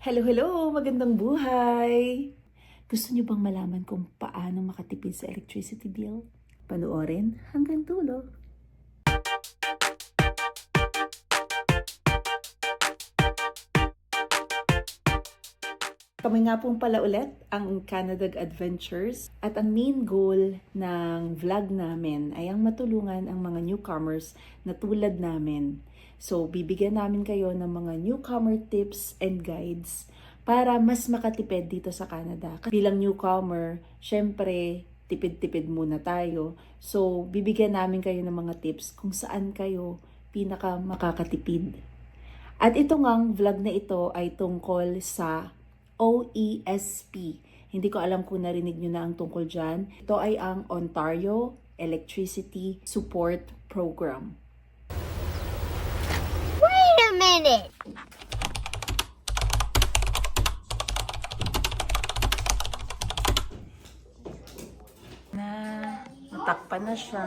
Hello, hello! Magandang buhay! Gusto niyo bang malaman kung paano makatipid sa electricity bill? Panoorin hanggang dulo. Kami nga pong pala ulit ang Canadag Adventures at ang main goal ng vlog namin ay ang matulungan ang mga newcomers na tulad namin. So, bibigyan namin kayo ng mga newcomer tips and guides para mas makatipid dito sa Canada. Bilang newcomer, syempre, tipid-tipid muna tayo. So, bibigyan namin kayo ng mga tips kung saan kayo pinaka makakatipid. At ito ngang vlog na ito ay tungkol sa OESP. Hindi ko alam kung narinig nyo na ang tungkol dyan. Ito ay ang Ontario Electricity Support Program. Wait a minute. Natakpan na siya.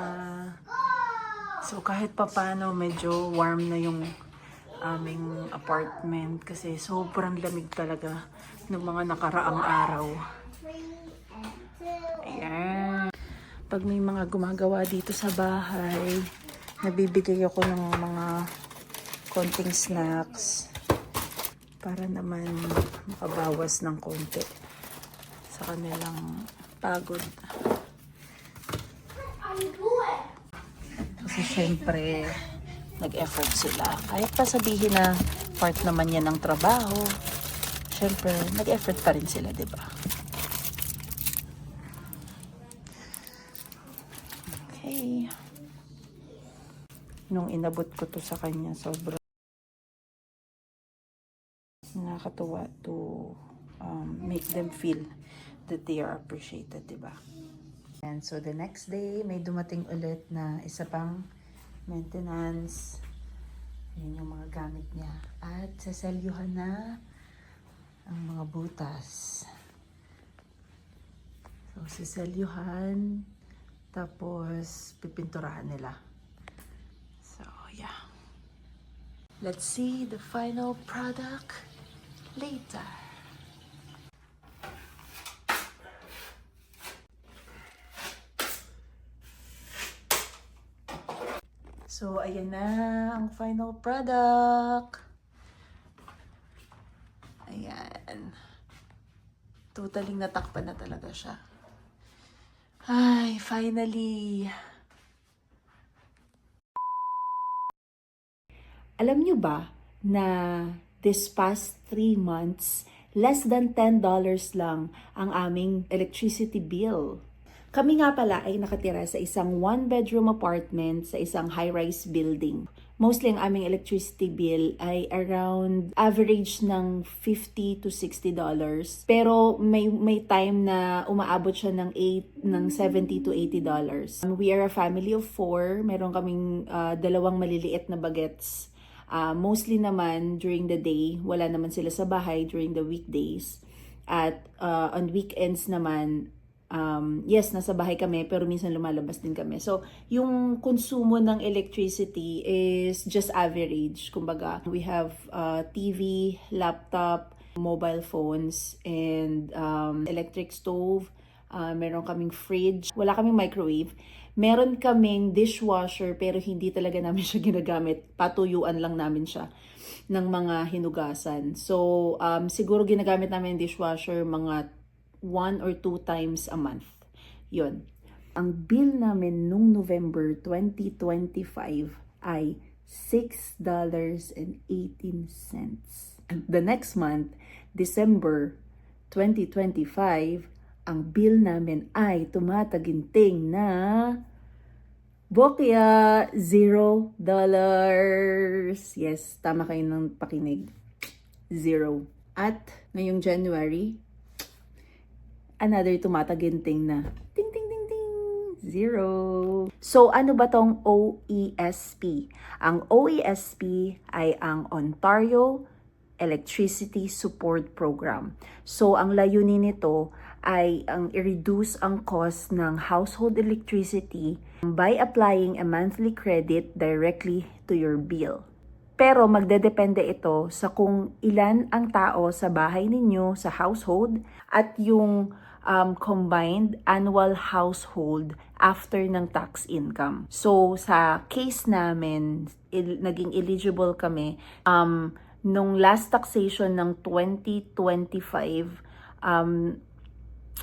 So kahit papano medyo warm na yung aming apartment kasi sobrang lamig talaga ng mga nakaraang araw. Ayan. Pag may mga gumagawa dito sa bahay, nabibigay ako ng mga konting snacks para naman makabawas ng konti sa kanilang pagod. Kasi syempre, nag-effort sila. Kahit pa sabihin na part naman yan ng trabaho, syempre, nag-effort pa rin sila, di ba? Okay. Nung inabot ko to sa kanya, sobrang nakakatuwa to make them feel that they are appreciated, di ba? And so the next day, may dumating ulit na isa pang maintenance. Yun yung mga gamit niya. At saselyuhan na ang mga butas. So, saselyuhan. Tapos, pipinturahan nila. So, yeah. Let's see the final product later. So, ayan na ang final product. Ayan. Totally natakpan na talaga siya. Ay, finally. Alam nyo ba na this past 3 months, less than $10 lang ang aming electricity bill? Kami nga pala ay nakatira sa isang 1-bedroom apartment sa isang high-rise building. Mostly ang aming electricity bill ay around average ng $50 to $60. Pero may time na umaabot siya ng $70 to $80. We are a family of 4. Meron kaming 2 maliliit na bagets. Mostly naman during the day, wala naman sila sa bahay during the weekdays. At on weekends naman, yes, nasa bahay kami, pero minsan lumalabas din kami. So, yung konsumo ng electricity is just average. Kumbaga, we have TV, laptop, mobile phones, and electric stove. Meron kaming fridge. Wala kaming microwave. Meron kaming dishwasher, pero hindi talaga namin siya ginagamit. Patuyuan lang namin siya ng mga hinugasan. So, siguro ginagamit namin yung dishwasher mga 1 or 2 times a month. Yun. Ang bill namin nung November 2025 ay $6.18. And the next month, December 2025, ang bill namin ay tumataginting na bokya $0. Yes, tama kayo ng pakinig. 0. At ngayong January, another tumataginting na ting ting ting ting 0. So ano ba tong OESP? Ang OESP ay ang Ontario Electricity Support Program. So ang layunin nito ay ang i-reduce ang cost ng household electricity by applying a monthly credit directly to your bill. Pero magdedepende ito sa kung ilan ang tao sa bahay ninyo, sa household, at yung combined annual household after ng tax income. So, sa case namin, naging eligible kami nung last taxation ng 2025,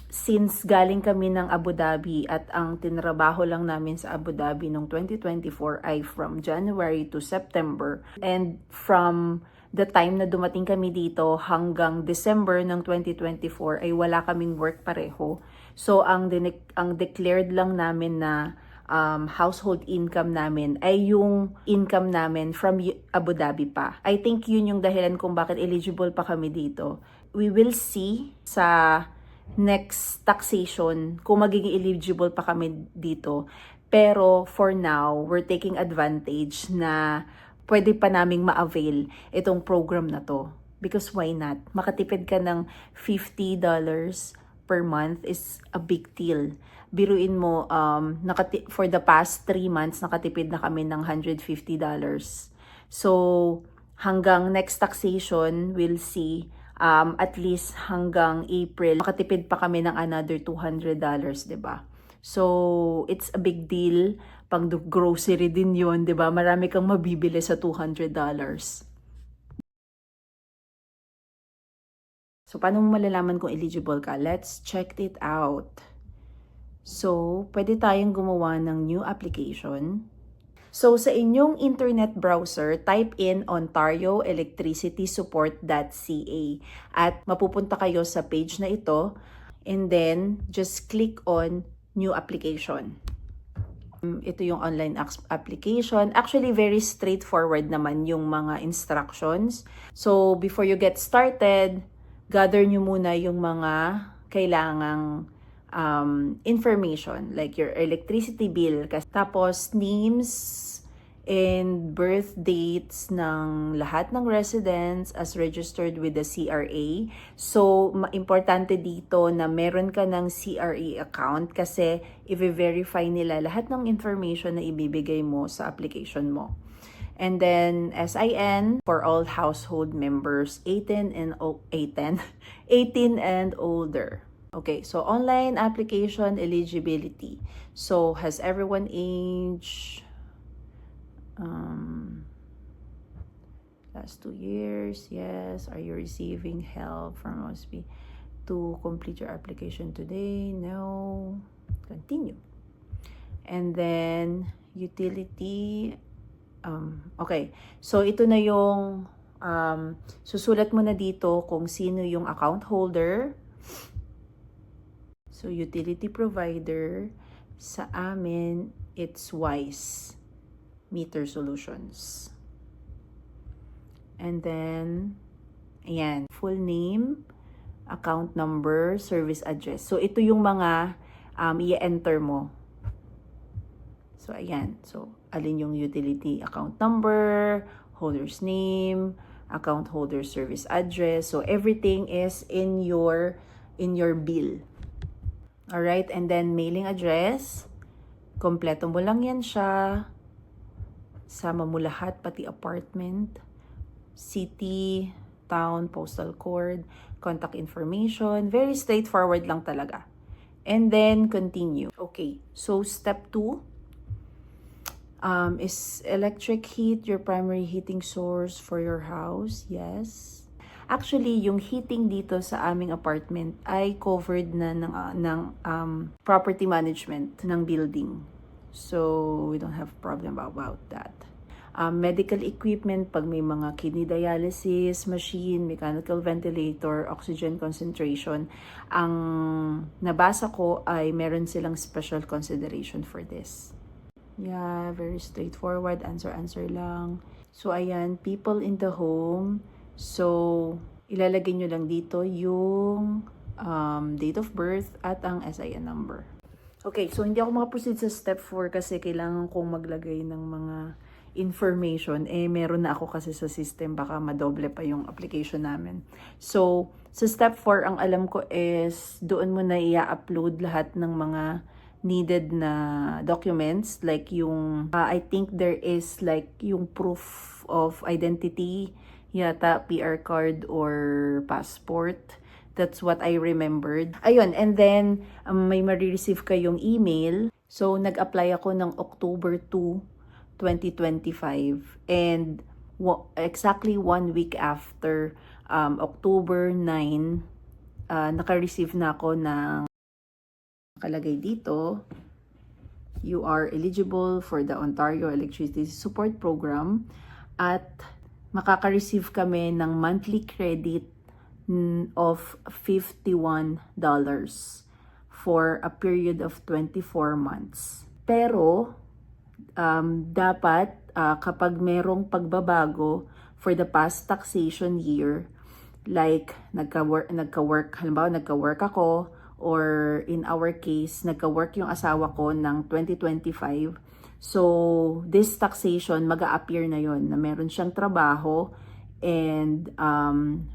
since galing kami ng Abu Dhabi at ang tinrabaho lang namin sa Abu Dhabi noong 2024 ay from January to September, and from the time na dumating kami dito hanggang December ng 2024 ay wala kaming work pareho. So ang declared lang namin na household income namin ay yung income namin from Abu Dhabi pa. I think yun yung dahilan kung bakit eligible pa kami dito. We will see sa next taxation kung magiging eligible pa kami dito. Pero for now, we're taking advantage na pwede pa naming ma-avail itong program na to. Because why not? Makatipid ka ng $50 per month is a big deal. Biruin mo, for the past 3 months, nakatipid na kami ng $150. So, hanggang next taxation, we'll see. At least hanggang April, makatipid pa kami ng another $200, diba? So, it's a big deal. Pang grocery din yun, diba? Marami kang mabibili sa $200. So, paano mo malalaman kung eligible ka? Let's check it out. So, pwede tayong gumawa ng new application. So, sa inyong internet browser, type in ontarioelectricitysupport.ca at mapupunta kayo sa page na ito, and then just click on new application. Ito yung online application. Actually, very straightforward naman yung mga instructions. So, before you get started, gather nyo muna yung mga kailangang information, like your electricity bill, tapos names and birth dates ng lahat ng residents as registered with the CRA. So, importante dito na meron ka ng CRA account kasi i-verify nila lahat ng information na ibibigay mo sa application mo. And then SIN for all household members 18 and older. Okay, so online application eligibility. So, has everyone age last 2 years? Yes. Are you receiving help from OSB to complete your application today? No. Continue. And then utility. Okay, so ito na yung susulat mo na dito kung sino yung account holder. So, utility provider, sa amin, it's WISE Meter Solutions. And then, ayan, full name, account number, service address. So, ito yung mga i-enter mo. So, ayan. So, alin yung utility account number, holder's name, account holder service address. So, everything is in your bill. Alright, and then mailing address, kompleto mo lang yan siya, sama mo lahat, pati apartment, city, town, postal code, contact information, very straightforward lang talaga. And then, continue. Okay, so step 2, is electric heat your primary heating source for your house? Yes. Actually, yung heating dito sa aming apartment ay covered na ng property management ng building. So, we don't have problem about that. Medical equipment, pag may mga kidney dialysis machine, mechanical ventilator, oxygen concentration, ang nabasa ko ay meron silang special consideration for this. Yeah, very straightforward. Answer lang. So, ayan, people in the home. So, ilalagay nyo lang dito yung date of birth at ang SIN number. Okay, so hindi ako makaproceed sa step 4 kasi kailangan kong maglagay ng mga information. Meron na ako kasi sa system, baka madoble pa yung application namin. So, sa step 4, ang alam ko is doon mo na i-upload lahat ng mga needed na documents like yung I think there is like yung proof of identity yata, PR card or passport. That's what I remembered. Ayun, and then may marireceive kayong email. So nag-apply ako ng October 2, 2025, and exactly 1 week after, October 9, naka-receive na ako ng nakalagay dito, you are eligible for the Ontario Electricity Support Program, at makaka-receive kami ng monthly credit of $51 for a period of 24 months. Pero dapat kapag merong pagbabago for the past taxation year, like nagka-work, halimbawa nagka-work ako, or in our case, nagka-work yung asawa ko ng 2025. So, this taxation, mag-a-appear na yon na meron siyang trabaho, and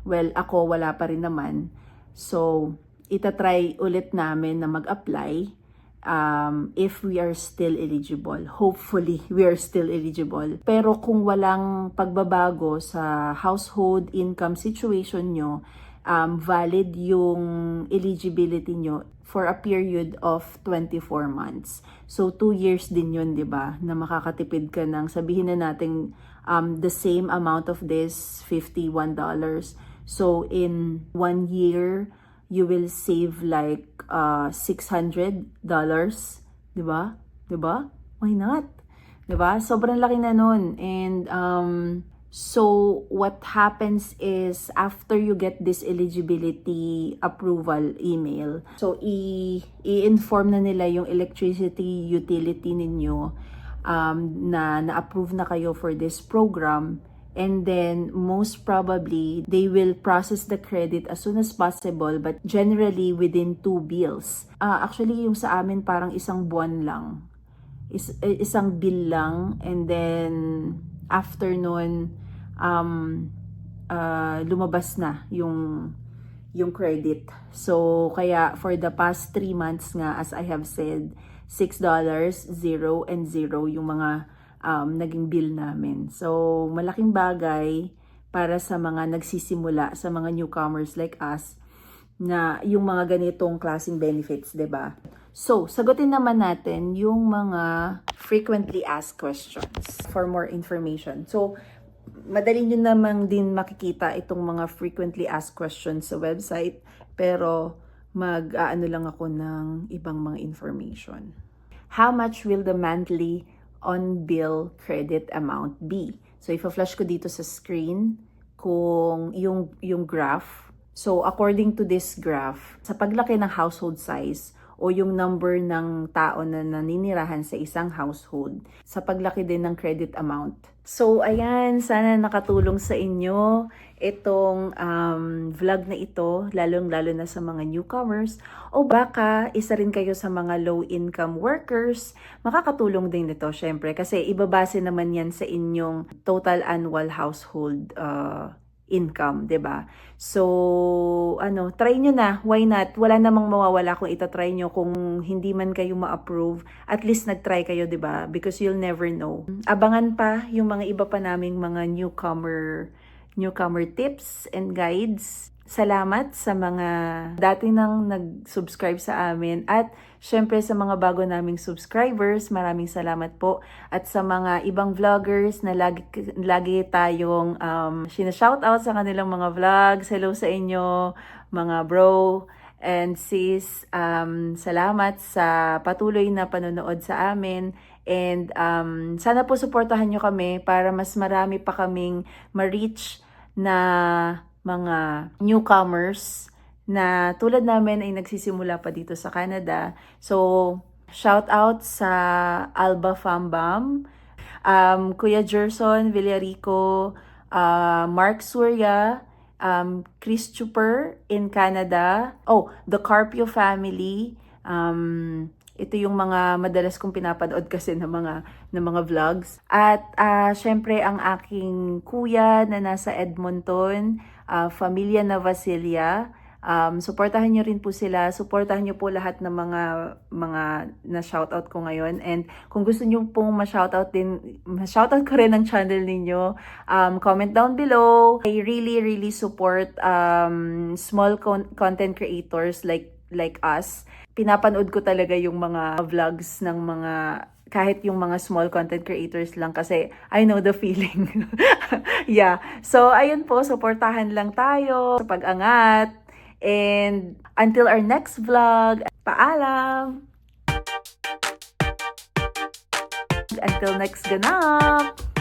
well, ako wala pa rin naman. So, itatry ulit namin na mag-apply if we are still eligible. Hopefully, we are still eligible. Pero kung walang pagbabago sa household income situation nyo, valid yung eligibility nyo for a period of 24 months. So, 2 years din yun, di ba? Na makakatipid ka ng, sabihin na natin, the same amount of this, $51. So, in 1 year, you will save like $600, di ba? Di ba? Why not? Di ba? Sobrang laki na nun. And so what happens is after you get this eligibility approval email, so i-inform na nila yung electricity utility ninyo na na-approve na kayo for this program. And then, most probably, they will process the credit as soon as possible, but generally within 2 bills. Actually, yung sa amin parang isang buwan lang. Isang bill lang. And then, after nun, lumabas na yung credit. So, kaya for the past 3 months nga, as I have said, $6, 0 and 0 yung mga naging bill namin. So, malaking bagay para sa mga nagsisimula, sa mga newcomers like us, na yung mga ganitong klaseng benefits, 'di ba? So, sagutin naman natin yung mga frequently asked questions for more information. So, madali nyo naman din makikita itong mga frequently asked questions sa website, pero mag-aano lang ako ng ibang mga information. How much will the monthly on-bill credit amount be? So, i-flash ko dito sa screen kung yung graph. So, according to this graph, sa paglaki ng household size o yung number ng tao na naninirahan sa isang household, sa paglaki din ng credit amount. So, ayan, sana nakatulong sa inyo itong vlog na ito, lalong-lalo na sa mga newcomers, o baka isa rin kayo sa mga low-income workers, makakatulong din ito, syempre, kasi ibabase naman yan sa inyong total annual household income, 'di ba? So, try nyo na. Why not? Wala namang mawawala kung itatry nyo. Kung hindi man kayo ma-approve, at least nag-try kayo, 'di ba? Because you'll never know. Abangan pa yung mga iba pa naming mga newcomer tips and guides. Salamat sa mga dati nang nag-subscribe sa amin, at syempre sa mga bago naming subscribers, maraming salamat po. At sa mga ibang vloggers na lagi tayong shoutout sa kanilang mga vlogs, hello sa inyo mga bro and sis. Salamat sa patuloy na panonood sa amin, and sana po suportahan nyo kami para mas marami pa kaming ma-reach na mga newcomers na tulad namin ay nagsisimula pa dito sa Canada. So, shout out sa Alba Fambam, Kuya Gerson Villarico, Mark Surya, Chris Chuper in Canada, the Carpio family. Ito yung mga madalas kong pinapanood kasi ng mga vlogs. At syempre ang aking kuya na nasa Edmonton, Familia Navasilia, Supportahan nyo rin po sila. Supportahan nyo po lahat ng mga na-shoutout ko ngayon. And kung gusto nyo pong ma-shoutout ko rin ang channel ninyo, comment down below. I really support small content creators like us. Pinapanood ko talaga yung mga vlogs ng kahit yung mga small content creators lang kasi I know the feeling. Yeah. So, ayun po, supportahan lang tayo sa pag-angat. And until our next vlog, paalam! Until next ganap!